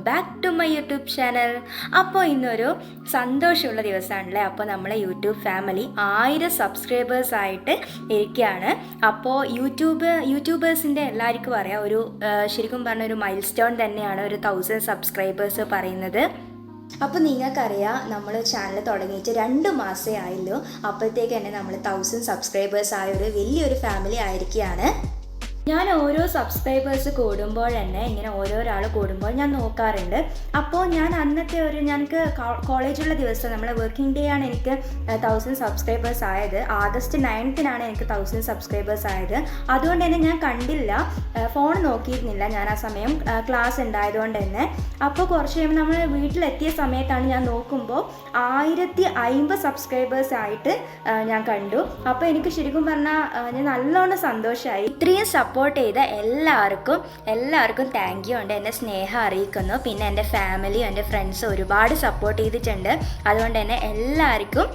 Back to my YouTube channel. അപ്പോൾ ഇന്നൊരു സന്തോഷമുള്ള ദിവസമാണല്ലേ. അപ്പോൾ നമ്മളെ യൂട്യൂബ് ഫാമിലി 1000 സബ്സ്ക്രൈബേഴ്സ് ആയിട്ട് ഇരിക്കുകയാണ്. അപ്പോൾ യൂട്യൂബേഴ്സിൻ്റെ എല്ലാവർക്കും അറിയാം, ഒരു ശരിക്കും പറഞ്ഞ ഒരു മൈൽ സ്റ്റോൺ തന്നെയാണ് ഒരു 1000 സബ്സ്ക്രൈബേഴ്സ് പറയുന്നത്. അപ്പോൾ നിങ്ങൾക്കറിയാം, നമ്മൾ ചാനൽ തുടങ്ങിയിട്ട് 2 മാസമേ ആയുള്ളൂ. അപ്പോഴത്തേക്ക് തന്നെ നമ്മൾ 1000 സബ്സ്ക്രൈബേഴ്സ് ആയ ഒരു വലിയൊരു ഫാമിലി ആയിരിക്കുകയാണ്. ഞാൻ ഓരോ സബ്സ്ക്രൈബേഴ്സ് കൂടുമ്പോൾ തന്നെ ഇങ്ങനെ ഓരോരാൾ കൂടുമ്പോൾ ഞാൻ നോക്കാറുണ്ട്. അപ്പോൾ ഞാൻ അന്നത്തെ ഞങ്ങൾക്ക് കോളേജുള്ള ദിവസം നമ്മളെ വർക്കിംഗ് ഡേ ആണ് എനിക്ക് 1000 സബ്സ്ക്രൈബേഴ്സ് ആയത്. ആഗസ്റ്റ് 9-നാണ് എനിക്ക് 1000 സബ്സ്ക്രൈബേഴ്സ് ആയത്. അതുകൊണ്ട് തന്നെ ഞാൻ കണ്ടില്ല, ഫോൺ നോക്കിയിരുന്നില്ല ഞാൻ ആ സമയം, ക്ലാസ് ഉണ്ടായതുകൊണ്ട് തന്നെ. അപ്പോൾ കുറച്ച് കഴിയുമ്പോൾ നമ്മൾ വീട്ടിലെത്തിയ സമയത്താണ് ഞാൻ നോക്കുമ്പോൾ 1050 സബ്സ്ക്രൈബേഴ്സ് ആയിട്ട് ഞാൻ കണ്ടു. അപ്പോൾ എനിക്ക് ശരിക്കും പറഞ്ഞാൽ ഞാൻ നല്ലോണം സന്തോഷമായി. ഇത്രയും സപ്പോർട്ട് ചെയ്ത എല്ലാവർക്കും താങ്ക് യു ഉണ്ട്. എന്നെ സ്നേഹം അറിയിക്കുന്നു. പിന്നെ എൻ്റെ ഫാമിലിയും എൻ്റെ ഫ്രണ്ട്സും ഒരുപാട് സപ്പോർട്ട് ചെയ്തിട്ടുണ്ട്. അതുകൊണ്ട് തന്നെ എല്ലാവർക്കും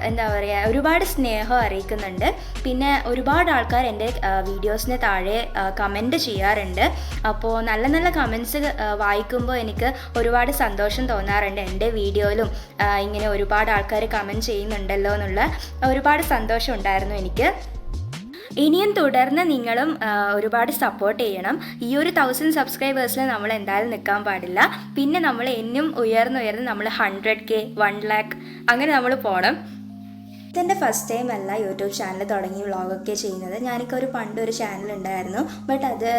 എന്താ പറയുക, ഒരുപാട് സ്നേഹം അറിയിക്കുന്നുണ്ട്. പിന്നെ ഒരുപാട് ആൾക്കാർ എൻ്റെ വീഡിയോസിന് താഴെ കമൻറ്റ് ചെയ്യാറുണ്ട്. അപ്പോൾ നല്ല നല്ല കമൻറ്റ്സ് വായിക്കുമ്പോൾ എനിക്ക് ഒരുപാട് സന്തോഷം തോന്നാറുണ്ട്. എൻ്റെ വീഡിയോയിലും ഇങ്ങനെ ഒരുപാട് ആൾക്കാർ കമൻറ്റ് ചെയ്യുന്നുണ്ടല്ലോ എന്നുള്ള ഒരുപാട് സന്തോഷം ഉണ്ടായിരുന്നു എനിക്ക്. ഇനിയും തുടർന്ന് നിങ്ങളും ഒരുപാട് സപ്പോർട്ട് ചെയ്യണം. ഈ ഒരു 1000 സബ്സ്ക്രൈബേഴ്സിൽ നമ്മൾ എന്തായാലും നിൽക്കാൻ പാടില്ല. പിന്നെ നമ്മൾ ഇനിയും ഉയർന്ന് നമ്മൾ 100K 1 lakh അങ്ങനെ നമ്മൾ പോകണം. ഇതെൻ്റെ ഫസ്റ്റ് ടൈം അല്ല യൂട്യൂബ് ചാനൽ തുടങ്ങി വ്ളോഗൊക്കെ ചെയ്യുന്നത്. ഞാനൊക്കെ പണ്ടൊരു ചാനൽ ഉണ്ടായിരുന്നു, ബട്ട് അത്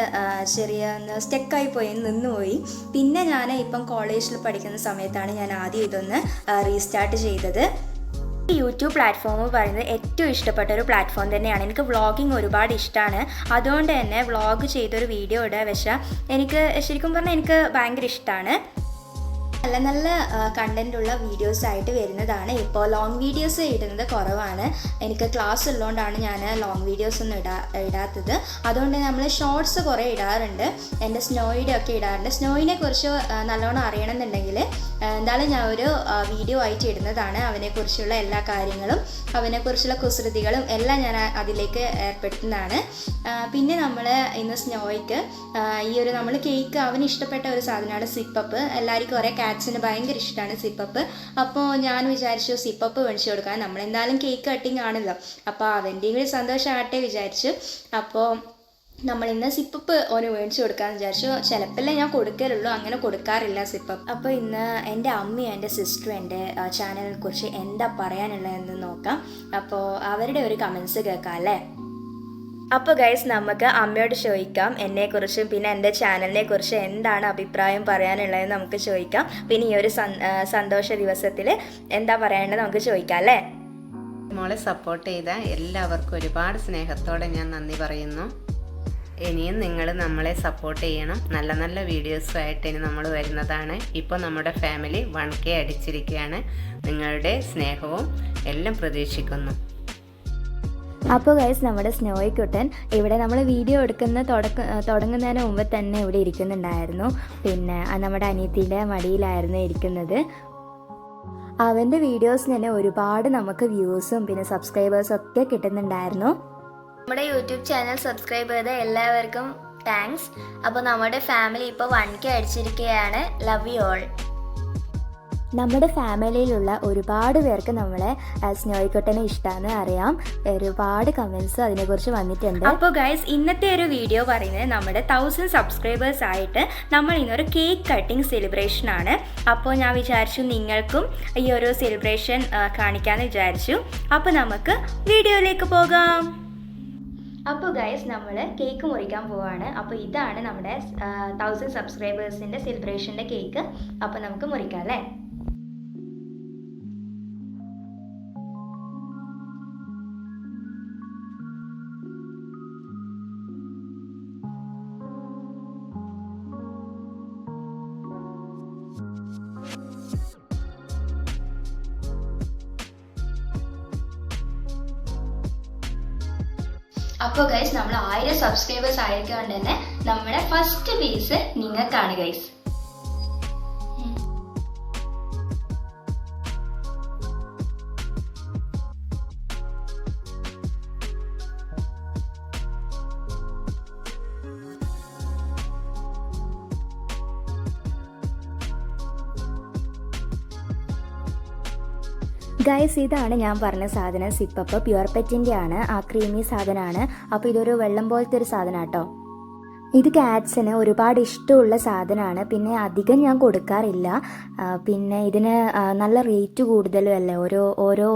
ചെറിയ സ്റ്റക്കായി പോയി, നിന്നുപോയി. പിന്നെ ഞാൻ ഇപ്പം കോളേജിൽ പഠിക്കുന്ന സമയത്താണ് ഞാൻ ആദ്യം ഇതൊന്ന് റീസ്റ്റാർട്ട് ചെയ്തത്. യൂട്യൂബ് പ്ലാറ്റ്ഫോം പറയുന്നത് ഏറ്റവും ഇഷ്ടപ്പെട്ട ഒരു പ്ലാറ്റ്ഫോം തന്നെയാണ്. എനിക്ക് വ്ളോഗിങ് ഒരുപാട് ഇഷ്ടമാണ്. അതുകൊണ്ട് തന്നെ വ്ളോഗ് ചെയ്തൊരു വീഡിയോ ഇടുക വെച്ചാൽ എനിക്ക് ശരിക്കും പറഞ്ഞാൽ എനിക്ക് ഭയങ്കര ഇഷ്ടമാണ്. നല്ല നല്ല കണ്ടൻറ്റുള്ള വീഡിയോസ് ആയിട്ട് വരുന്നതാണ്. ഇപ്പോൾ ലോങ് വീഡിയോസ് ഇടുന്നത് കുറവാണ്. എനിക്ക് ക്ലാസ് ഉള്ളതുകൊണ്ടാണ് ഞാൻ ലോങ് വീഡിയോസ് ഒന്നും ഇടാത്തത്. അതുകൊണ്ട് നമ്മൾ ഷോർട്സ് കുറേ ഇടാറുണ്ട്. എൻ്റെ സ്നോയുടെ ഒക്കെ ഇടാറുണ്ട്. സ്നോയിനെ കുറിച്ച് നല്ലോണം അറിയണമെന്നുണ്ടെങ്കിൽ എന്തായാലും ഞാൻ ഒരു വീഡിയോ ആയിട്ട് ഇടുന്നതാണ്. അവനെക്കുറിച്ചുള്ള എല്ലാ കാര്യങ്ങളും, അവനെക്കുറിച്ചുള്ള കുസൃതികളും എല്ലാം ഞാൻ അതിലേക്ക് ഏർപ്പെടുത്തുന്നതാണ്. പിന്നെ നമ്മൾ ഇന്ന് സ്നോയ്ക്ക് നമ്മൾ കേക്ക്, അവന് ഇഷ്ടപ്പെട്ട ഒരു സാധനമാണ് സിപ്പപ്പ്. എല്ലാവർക്കും ഒരേ കാറ്റ്സിന് ഭയങ്കര ഇഷ്ടമാണ് സിപ്പപ്പ്. അപ്പോൾ ഞാൻ വിചാരിച്ചു സിപ്പപ്പ് മേടിച്ചു കൊടുക്കാൻ. നമ്മളെന്തായാലും കേക്ക് കട്ടിങ് ആണല്ലോ, അപ്പോൾ അവൻ്റെയും കൂടി സന്തോഷമാകട്ടെ വിചാരിച്ചു. അപ്പോൾ നമ്മളിന്ന് സിപ്പപ്പ് ഓന് മേടിച്ചു കൊടുക്കാമെന്ന് വിചാരിച്ചു. ചിലപ്പോഴല്ലേ ഞാൻ കൊടുക്കലുള്ളൂ, അങ്ങനെ കൊടുക്കാറില്ല സിപ്പപ്പ്. അപ്പോൾ ഇന്ന് എൻ്റെ അമ്മയും എൻ്റെ സിസ്റ്ററും എൻ്റെ ചാനലിനെ കുറിച്ച് എന്താ പറയാനുള്ളതെന്ന് നോക്കാം. അപ്പോൾ അവരുടെ ഒരു കമൻസ് കേൾക്കാം അല്ലേ. അപ്പോൾ ഗൈസ്, നമുക്ക് അമ്മയോട് ചോദിക്കാം എന്നെക്കുറിച്ചും പിന്നെ എൻ്റെ ചാനലിനെ കുറിച്ച് എന്താണ് അഭിപ്രായം പറയാനുള്ളതെന്ന് നമുക്ക് ചോദിക്കാം. പിന്നെ ഈ ഒരു സന്തോഷ ദിവസത്തിൽ എന്താ പറയാനുള്ളത് നമുക്ക് ചോദിക്കാം അല്ലേ. മോളെ സപ്പോർട്ട് ചെയ്ത എല്ലാവർക്കും ഒരുപാട് സ്നേഹത്തോടെ ഞാൻ നന്ദി പറയുന്നു. ഇനിയും നിങ്ങൾ നമ്മളെ സപ്പോർട്ട് ചെയ്യണം. നല്ല നല്ല വീഡിയോസുമായിട്ട് ഇനി നമ്മൾ വരുന്നതാണ്. ഇപ്പോൾ നമ്മുടെ ഫാമിലി 1K അടിച്ചിരിക്കുകയാണ്. നിങ്ങളുടെ സ്നേഹവും എല്ലാം പ്രതീക്ഷിക്കുന്നു. അപ്പോൾ ഗൈസ്, നമ്മുടെ സ്നോയ്ക്കുട്ടൻ ഇവിടെ നമ്മൾ വീഡിയോ തുടങ്ങുന്നതിന് മുമ്പ് തന്നെ ഇവിടെ ഇരിക്കുന്നുണ്ടായിരുന്നു. പിന്നെ നമ്മുടെ അനിയത്തിയുടെ മടിയിലായിരുന്നു ഇരിക്കുന്നത്. അവൻ്റെ വീഡിയോസിന് തന്നെ ഒരുപാട് നമുക്ക് വ്യൂസും പിന്നെ സബ്സ്ക്രൈബേഴ്സും ഒക്കെ കിട്ടുന്നുണ്ടായിരുന്നു. നമ്മുടെ യൂട്യൂബ് ചാനൽ സബ്സ്ക്രൈബ് ചെയ്ത എല്ലാവർക്കും താങ്ക്സ്. അപ്പോൾ നമ്മുടെ ഫാമിലി ഇപ്പോൾ 1K അടിച്ചിരിക്കുകയാണ്. Love you all. നമ്മുടെ ഫാമിലിയിലുള്ള ഒരുപാട് പേർക്ക് നമ്മളെ സ്നോയ്ക്കുട്ടനെ ഇഷ്ടമാണെന്ന് അറിയാം. ഒരുപാട് കമൻസ് അതിനെക്കുറിച്ച് വന്നിട്ടുണ്ട്. അപ്പോൾ ഗൈസ്, ഇന്നത്തെ ഒരു വീഡിയോ പറയുന്നത് നമ്മുടെ 1000 സബ്സ്ക്രൈബേഴ്സ് ആയിട്ട് നമ്മൾ ഇന്നൊരു കേക്ക് കട്ടിങ് സെലിബ്രേഷൻ ആണ്. അപ്പോൾ ഞാൻ വിചാരിച്ചു നിങ്ങൾക്കും ഈ ഒരു സെലിബ്രേഷൻ കാണിക്കാമെന്ന് വിചാരിച്ചു. അപ്പോൾ നമുക്ക് വീഡിയോയിലേക്ക് പോകാം. അപ്പോൾ ഗൈസ്, നമ്മൾ കേക്ക് മുറിക്കാൻ പോവാണ്. അപ്പോൾ ഇതാണ് നമ്മുടെ 1000 സബ്സ്ക്രൈബേഴ്സിൻ്റെ സെലിബ്രേഷൻ്റെ കേക്ക്. അപ്പോൾ നമുക്ക് മുറിക്കാം അല്ലേ. അപ്പോൾ ഗൈസ്, നമ്മൾ 1000 സബ്സ്ക്രൈബേഴ്സ് ആയതുകൊണ്ട് തന്നെ നമ്മുടെ ഫസ്റ്റ് പീസ് നിങ്ങൾക്കാണ് ഗൈസ്. ഗൈസ്, ഇതാണ് ഞാൻ പറഞ്ഞ സാധനം. സിപ്പപ്പ് പ്യുവർ പെറ്റിൻ്റെ ആണ്. ആ ക്രീമി സാധനമാണ്. അപ്പോൾ ഇതൊരു വെള്ളം പോലത്തെ ഒരു സാധനം കേട്ടോ. ഇത് ക്യാറ്റ്സിന് ഒരുപാട് ഇഷ്ടമുള്ള സാധനമാണ്. പിന്നെ അധികം ഞാൻ കൊടുക്കാറില്ല. പിന്നെ ഇതിന് നല്ല റേറ്റ് കൂടുതലും അല്ലേ. ഓരോ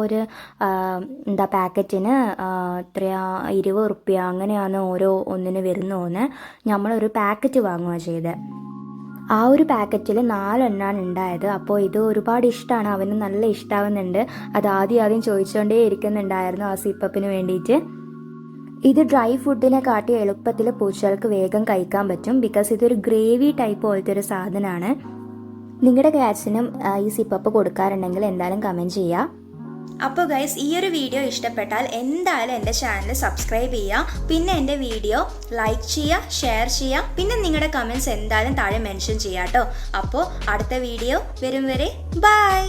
പാക്കറ്റിന് എത്രയാ 20 റുപ്യ അങ്ങനെയാണ് ഓരോ ഒന്നിന് വരുന്നോന്ന്. നമ്മളൊരു പാക്കറ്റ് വാങ്ങുക ചെയ്തത്. ആ ഒരു പാക്കറ്റിൽ 4 എണ്ണമാണ് ഉണ്ടായത്. അപ്പോൾ ഇത് ഒരുപാട് ഇഷ്ടമാണ്, അവന് നല്ല ഇഷ്ടമാവുന്നുണ്ട്. അത് ആദ്യം ചോദിച്ചുകൊണ്ടേ ഇരിക്കുന്നുണ്ടായിരുന്നു ആ സിപ്പപ്പിന് വേണ്ടിയിട്ട്. ഇത് ഡ്രൈ ഫുഡിനെ കാട്ടി എളുപ്പത്തിൽ പൂച്ചകൾക്ക് വേഗം കഴിക്കാൻ പറ്റും. ബിക്കോസ് ഇതൊരു ഗ്രേവി ടൈപ്പ് പോലത്തെ ഒരു സാധനമാണ്. നിങ്ങളുടെ ക്യാറ്റ്സിനും ഈ സിപ്പപ്പ് കൊടുക്കാറുണ്ടെങ്കിൽ എന്തായാലും കമൻറ്റ് ചെയ്യുക. അപ്പോൾ ഗൈസ്, ഈ ഒരു വീഡിയോ ഇഷ്ടപ്പെട്ടാൽ എന്തായാലും എൻ്റെ ചാനൽ സബ്സ്ക്രൈബ് ചെയ്യുക. പിന്നെ എൻ്റെ വീഡിയോ ലൈക്ക് ചെയ്യുക, ഷെയർ ചെയ്യുക. പിന്നെ നിങ്ങളുടെ കമൻറ്റ്സ് എന്തായാലും താഴെ മെൻഷൻ ചെയ്യാം കേട്ടോ. അപ്പോൾ അടുത്ത വീഡിയോ വരും വരെ ബൈ.